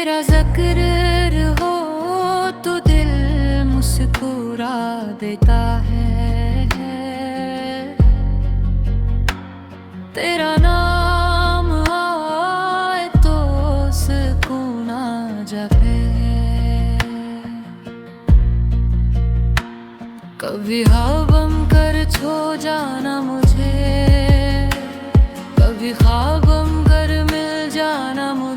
तेरा ज़िक्र हो तो दिल मुस्कुरा देता है। तेरा नाम आए तो सुकून आ जाए। कभी ख्वाबम कर छो जाना मुझे, कभी ख्वाबम कर मिल जाना मुझे।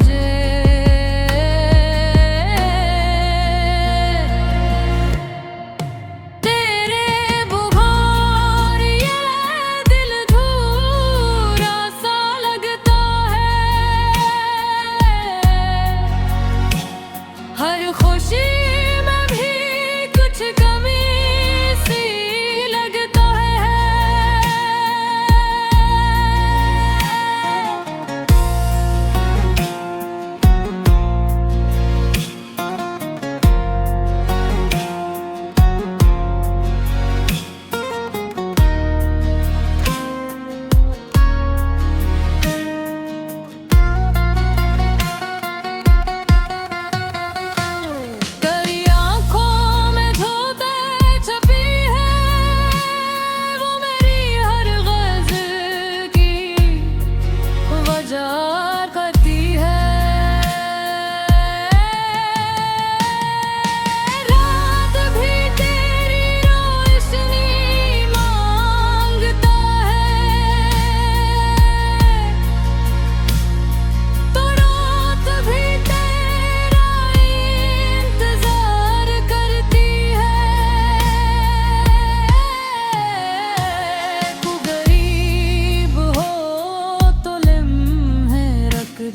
हर खुशी में भी कुछ कमी सी लगता है।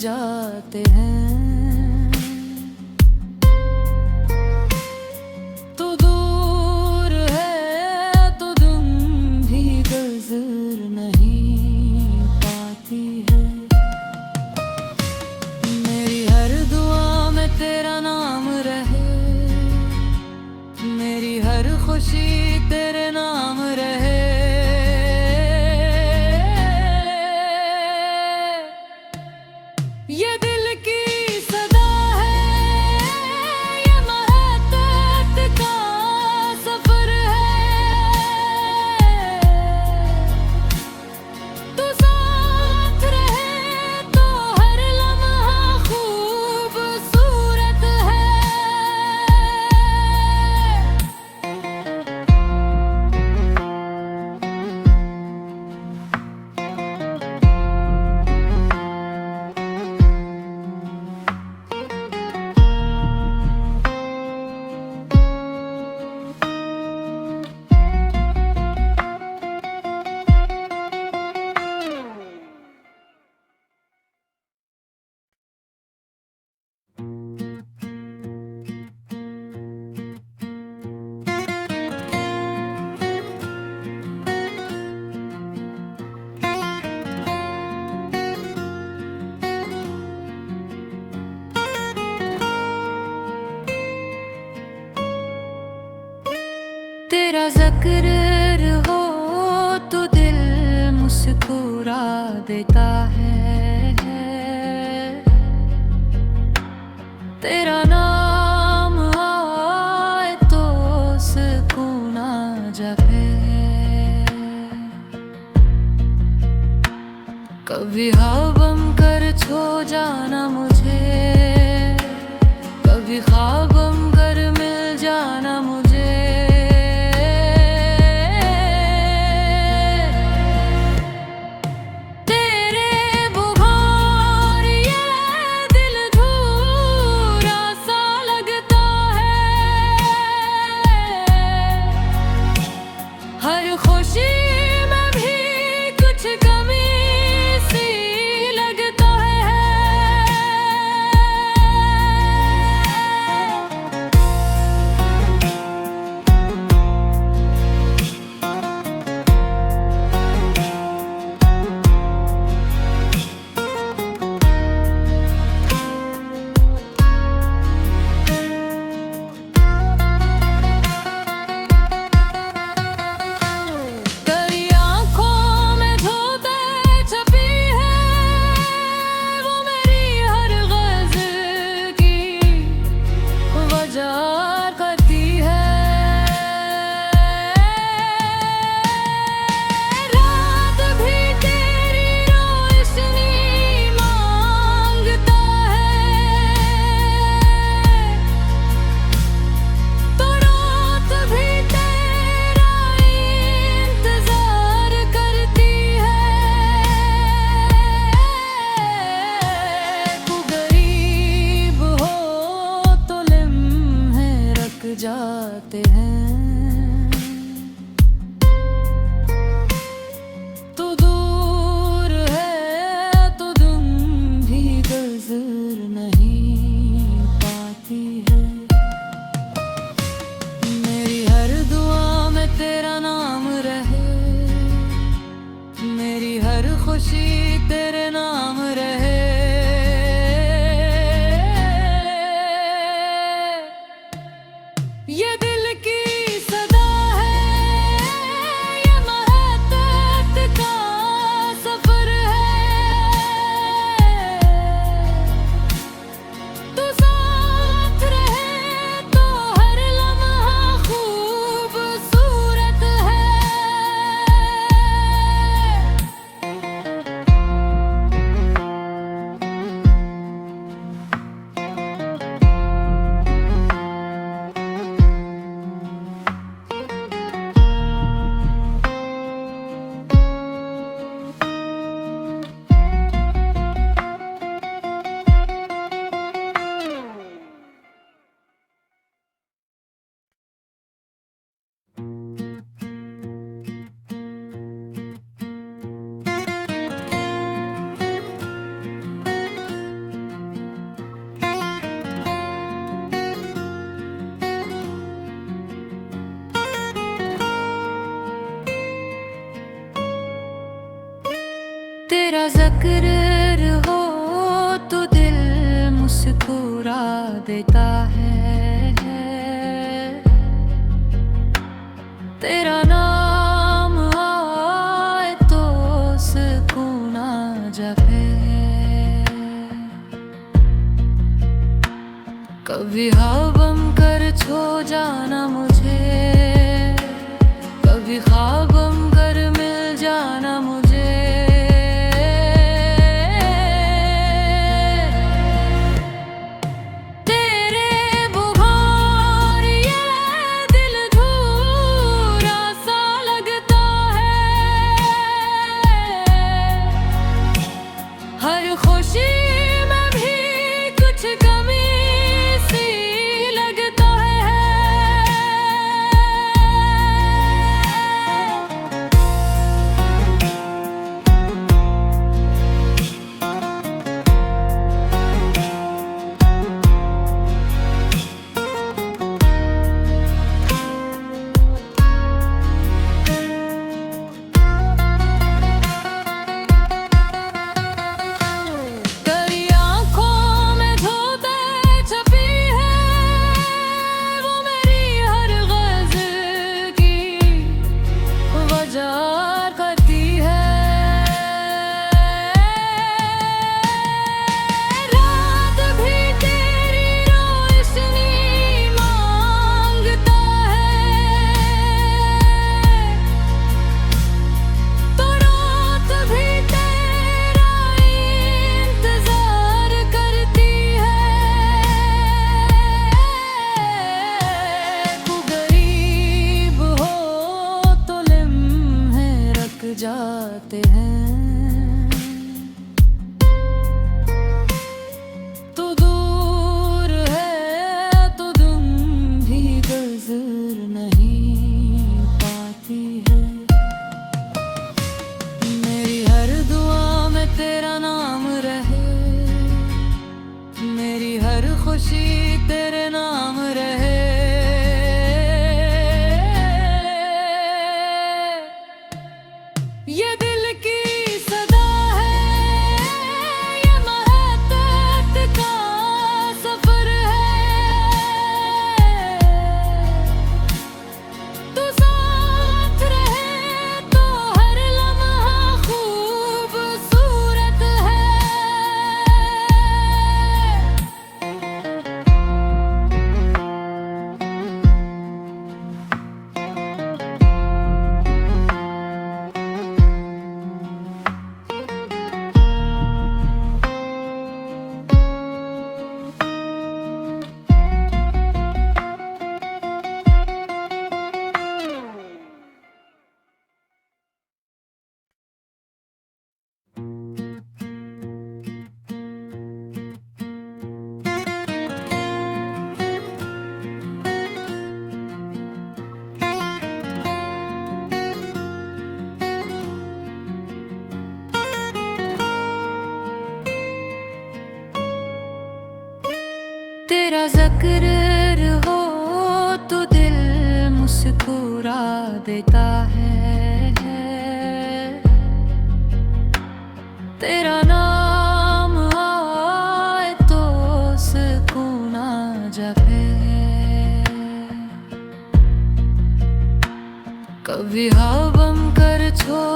जाते हैं तो दूर है तो तुम भी गुजर नहीं पाती है। मेरी हर दुआ में तेरा नाम रहे, मेरी हर खुशी तेरे नाम रहे। ये दिल की सदा है, ये मोहब्बत का सफर है। तू साथ रहे तो हर लम्हा खूबसूरत है। तेरा ज़िक्र हो तो दिल मुस्कुरा देता है। तेरा नाम आए तो सुकून आ जाए। कभी ख्वाबम कर छो जाना मुझे, कभी ख्वाबम कर मिल जाना मुझे। हर खुशी में भी कुछ कमी सी लगता है। खुशी तेरे नाम रहे। ये दिल की सदा है, ये महत्व का सफर है। तू साथ रहे तो हर लम्हा खूबसूरत है। तेरा ज़िक्र हो तो दिल मुस्कुरा देता है। तेरा नाम आए तो सुकून आ जाए। कभी ख्वाबम कर छो जाना मुझे, कभी ख्वाबम कर मिल जाना मुझे। हर खुशी में भी कुछ कमी सी लगता है। जाते हैं तू दूर है तो तुम भी गुजर नहीं पाती है। मेरी हर दुआ में तेरा नाम रहे, मेरी हर खुशी तेरे नाम रहे। ये दिल की सदा है, ये महत्व का सफर है। तू साथ रहे तो हर लम्हा खूबसूरत है। तेरा ज़िक्र हो तो दिल मुस्कुरा देता है।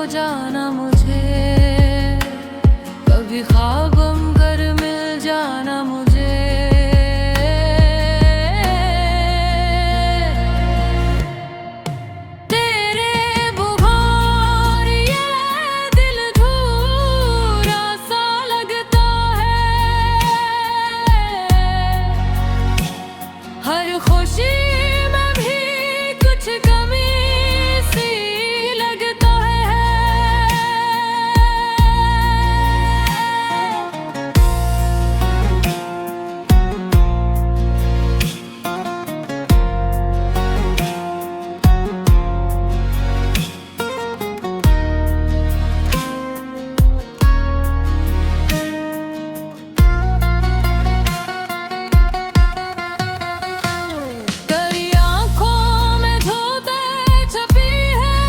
जाना मुझे, कभी ख्वाबम कर मिल जाना मुझे। तेरे बुखार ये दिल धूरा सा लगता है, हर खुशी में भी कुछ कमी सी लगता है। तेरी आँखों में धोते छपी है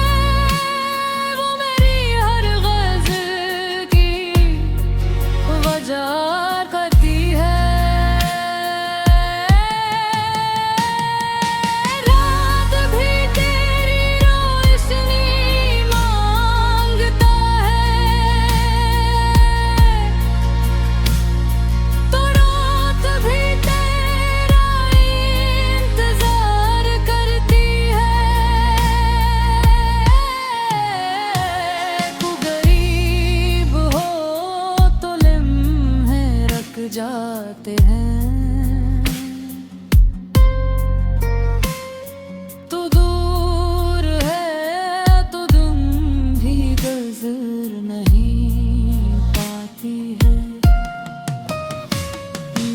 वो मेरी हर ग़ज़ल की वजह करती है। रात भी तेरी रोशनी मांगता है, तो रात भी तेरा इंतजार करती है। तू गरीब हो तो लम्हे रख जाते हैं, तू दूर है तो तुम भी गुज़र नहीं पाती है।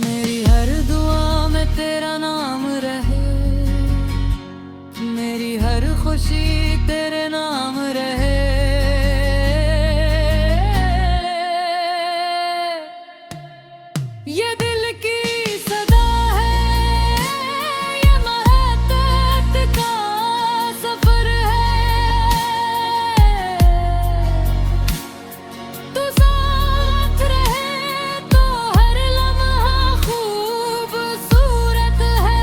मेरी हर दुआ में तेरा नाम रहे, मेरी हर खुशी तेरे नाम रहे। ये दिल की सदा है, ये महत्वत का सफर है। तू साथ रहे तो हर लम्हा खूबसूरत है।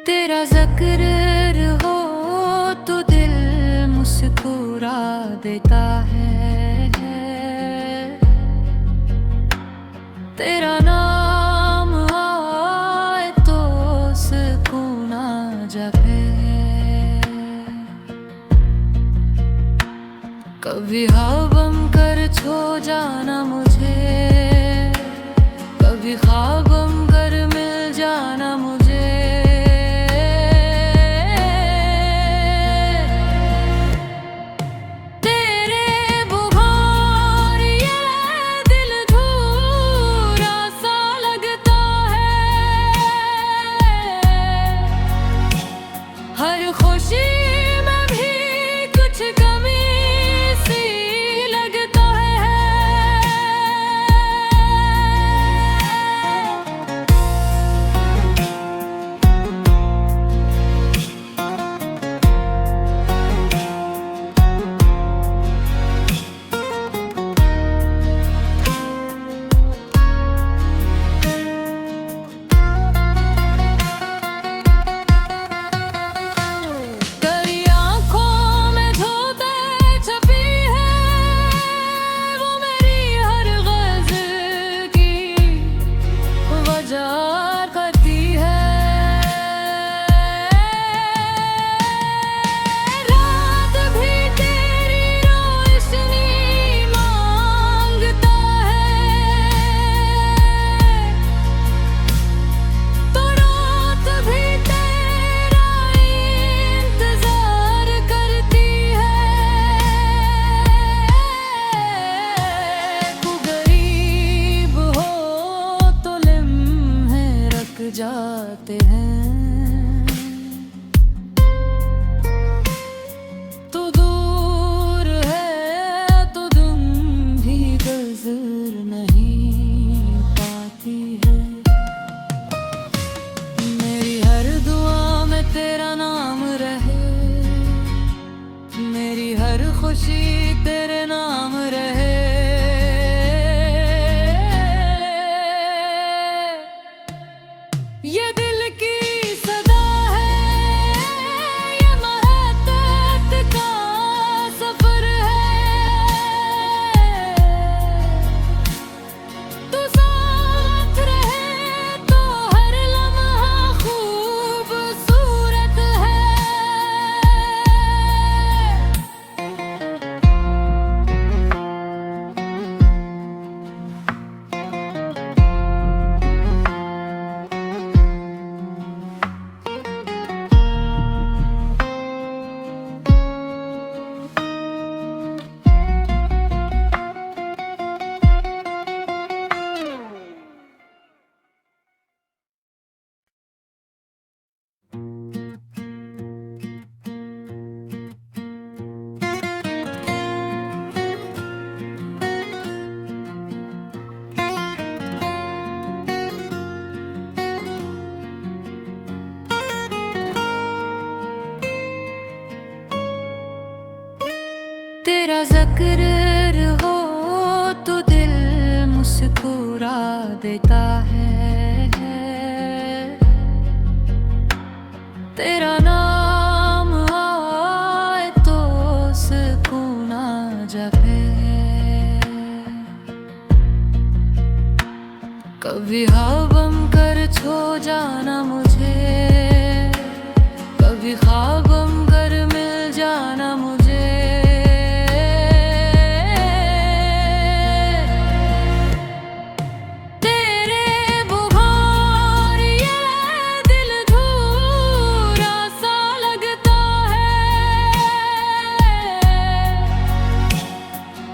तेरा ज़िक्र हो तो दिल मुस्कुरा देता है, तेरा नाम आए तो सुकून आ जाए। कभी ख्वाबम कर छो जाना मुझे, कभी ख्वाबम कर मिल जाना मुझे। तेरे बुखार ये दिल धूरा सा लगता है, हर खुशी में भी कुछ कमी सी लगता है। खुशी तेरे नाम रहे। ये दिल की सदा है, ये महत्व का सफर है। तू साथ रहे तो हर लम्हा खूबसूरत है। तेरा ज़िक्र हो तो दिल मुस्कुरा देता है। तेरा नाम आए तो सुकून आ जाए। कभी ख्वाबम कर छो जाना मुझे, कभी ख्वाबम कर मिल जाना मुझे।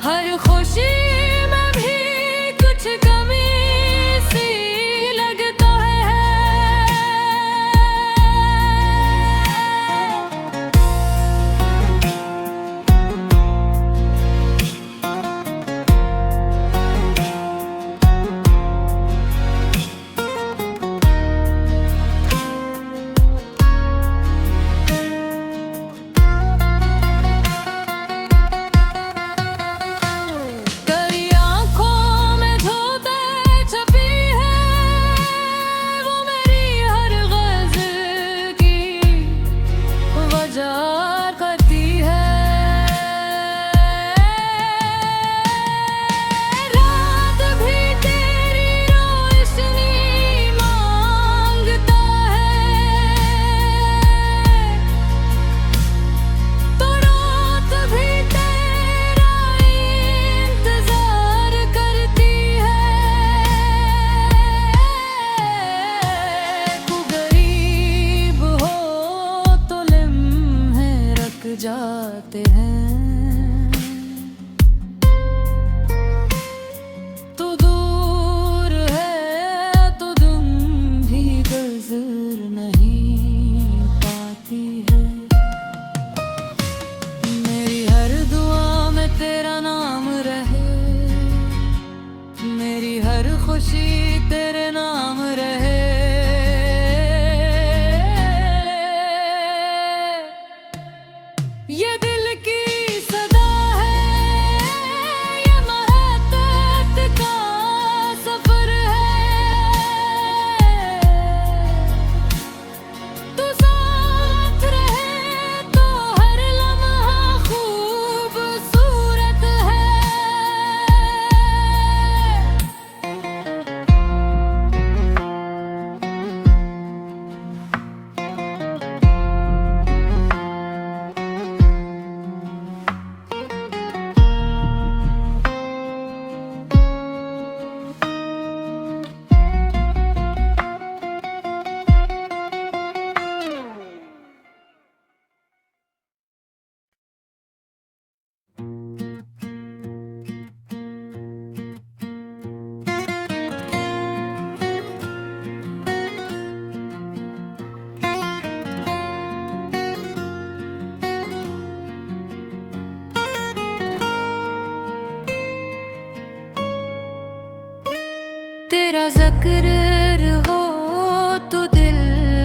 हर खुशी में भी कुछ कमी सी लगता है। जाते हैं तू दूर है तो तुम भी गुजर नहीं पाती है। मेरी हर दुआ में तेरा नाम रहे, मेरी हर खुशी तेरे नाम रहे। ये दिल की सदा है, ये महत्व का सफर है। तू साथ रहे तो हर लम्हा खूबसूरत है। तेरा ज़िक्र हो तो दिल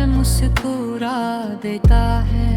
मुस्कुरा देता है।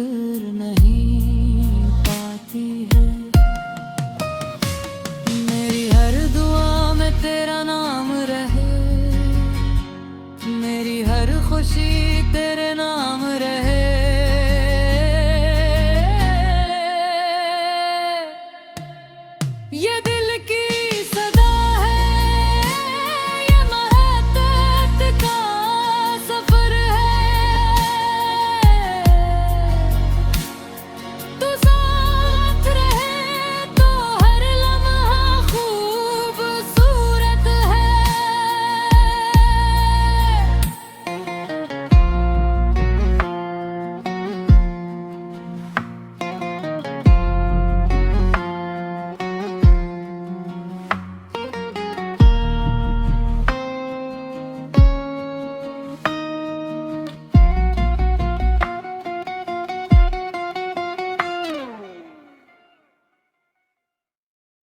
फिर नहीं।